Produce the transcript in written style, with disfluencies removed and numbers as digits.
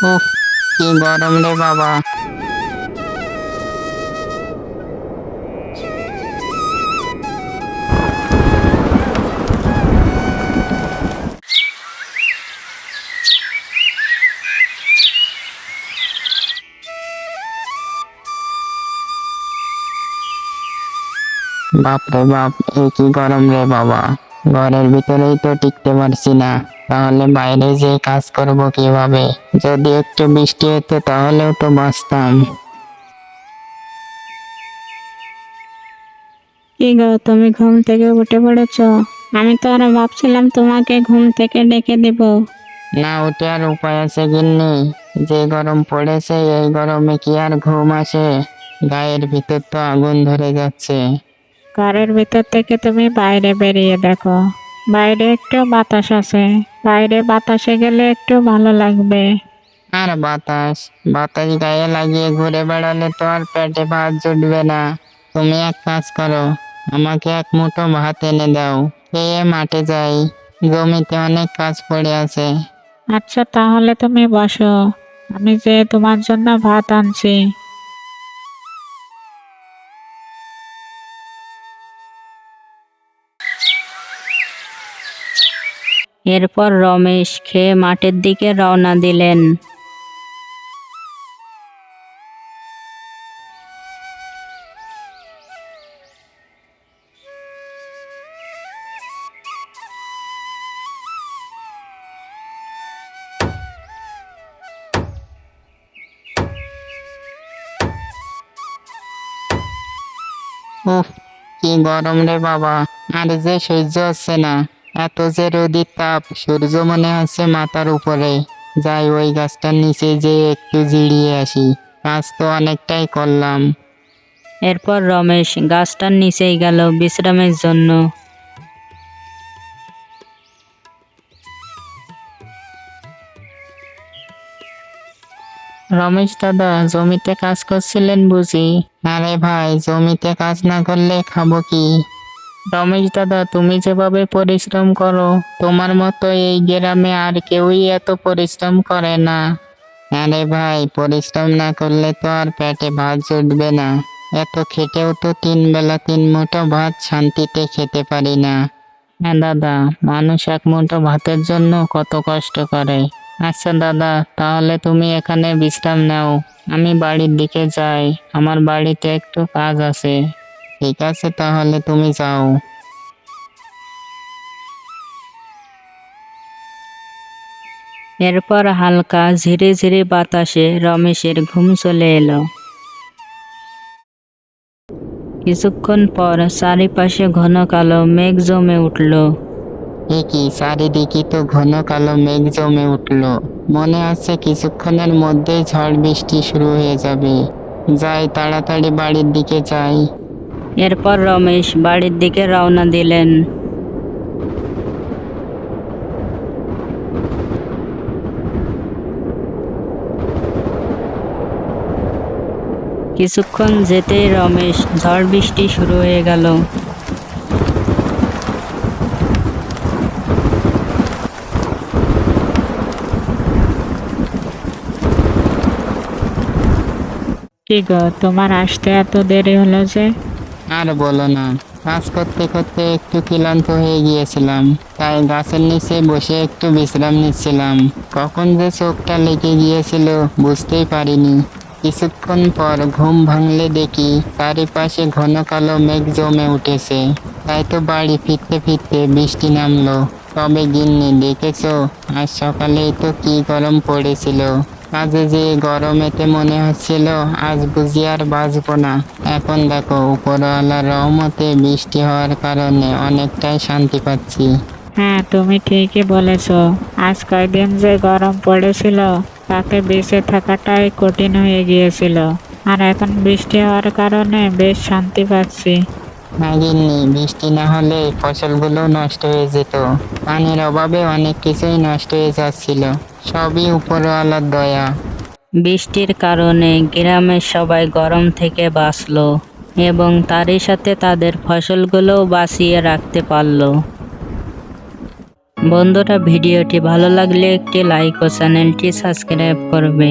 উফ, কি গরম রে বাবা। বাপ রে বাপ, এই কি গরম রে বাবা। ঘরের ভিতরেই তো টিকতে পারছি না, তাহলে বাইরে যে কাজ করব কিভাবে? যদি একটু বৃষ্টি হতো তাহলেও তো বাঁচতাম। কি গো, তুমি ঘুম থেকে উঠে পড়েছো? আমি তো আরো ভাবছিলাম তোমাকে ঘুম থেকে ডেকে দেব। না উঠে আর উপায় আছে গিন্নি? যে গরম পড়েছে এই গরমে কি আর ঘুম আসে? গায়ের ভিতর তো আগুন ধরে যাচ্ছে। ঘরের ভিতর থেকে তুমি বাইরে বেরিয়ে দেখো, বাইরে একটু বাতাস আছে। বাইরে বাতাসে গেলে একটু ভালো লাগবে। আর বাতাস, বাতাস গায়ে লাগিয়ে ঘুরে বেড়ালে তো আর পেটে ভাত জুটবে না। তুমি এক কাজ করো, আমাকে এক মুঠো ভাত এনে দাও, খেয়ে মাঠে যাই। জমিতে অনেক কাজ পড়ে আছে। আচ্ছা, তাহলে তুমি বসো, আমি যে তোমার জন্য ভাত আনছি। এরপর রমেশ খেয়ে মাঠের দিকে রওনা দিলেন। উফ, কি গরম রে বাবা। আর যে সহ্য হচ্ছে না। এত যে রোদের তাপ, সূর্য মনে হচ্ছে মাথার উপরে। যাই ওই গাছটার নিচে যে একটু জিরিয়ে আসি। কাজ তো অনেকটাই করলাম। এরপর রমেশ গাছটার নিচেই গেল বিশ্রামের জন্য। রমেশ দাদা, জমিতে কাজ করছিলেন বুঝি? আরে ভাই, জমিতে কাজ না করলে খাবো কি? রমেশ দাদা, তুমি যেভাবে পরিশ্রম করো, তোমার মতো এই গ্রামে আর কেউই এত পরিশ্রম করে না। আরে ভাই, পরিশ্রম না করলে তো আর পেটে ভাত জুটবে না। এত খেটেও তো 3 বেলা 3 মুঠো ভাত শান্তিতে খেতে পারি না। হ্যাঁ দাদা, মানুষ এক মুঠো ভাতের জন্য কত কষ্ট করে। আচ্ছা দাদা, তাহলে তুমি এখানে বিশ্রাম নাও, আমি বাড়ির দিকে যাই। আমার বাড়িতে একটু কাজ আছে। ঠিক আছে, তাহলে তুমি যাও। এরপর হালকা ঝিরি ঝিরি বাতাসে রমেশের ঘুম চলে এলো। কিছুক্ষণ পর চারিপাশে ঘন কালো মেঘ জমে উঠল। এ কি, চারিদিকে তো ঘন কালো মেঘ জমে উঠলো। মনে হচ্ছে কিছুক্ষণের মধ্যেই ঝড় বৃষ্টি শুরু হয়ে যাবে। যাই, তাড়াতাড়ি বাড়ির দিকে যাই। এরপর রমেশ বাড়ির দিকে রওনা দিলেন। কিছুক্ষণ যেতেই রমেশ ঝড় বৃষ্টি শুরু হয়ে গেল। কি গো, তোমার আসতে এত দেরি হলো যে? আর বলো না, কাজ করতে করতে একটু ক্লান্ত হয়ে গিয়েছিলাম, তাই গাছের নিচে বসে একটু বিশ্রাম নিচ্ছিলাম। কখন যে চোখটা লেগে গিয়েছিল বুঝতেই পারিনি। কিছুক্ষণ পর ঘুম ভাঙলে দেখি চারিপাশে ঘন কালো মেঘ জমে উঠেছে। তাই তো বাড়ি ফিরতে ফিরতে বৃষ্টি নামলো। তবে গিন্নি, দেখেছো আজ সকালেই তো কি গরম পড়েছিল। কাজে যে গরমেতে মনে হচ্ছিল আজ বুঝি আর বাঁচবো না। এখন দেখো, উপরওয়ালার রহমতে বৃষ্টি হওয়ার কারণে অনেকটাই শান্তি পাচ্ছি। হ্যাঁ, তুমি ঠিকই বলেছ। আজ কয়দিন যে গরম পড়েছিল, তাতে বেঁচে থাকাটাই কঠিন হয়ে গিয়েছিল। আর এখন বৃষ্টি হওয়ার কারণে বেশ শান্তি পাচ্ছি। হ্যাঁ গিন্নি, বৃষ্টি না হলে ফসলগুলো নষ্ট হয়ে যেত। পানির অভাবে অনেক কিছুই নষ্ট হয়ে যাচ্ছিল। সবই উপরওয়ালার দয়া। বৃষ্টির কারণে গ্রামের সবাই গরম থেকে বাঁচলো এবং তারই সাথে তাদের ফসলগুলোও বাঁচিয়ে রাখতে পারলো। বন্ধুরা ভিডিওটি ভালো লাগলে একটি লাইক ও চ্যানেলটি সাবস্ক্রাইব করবে।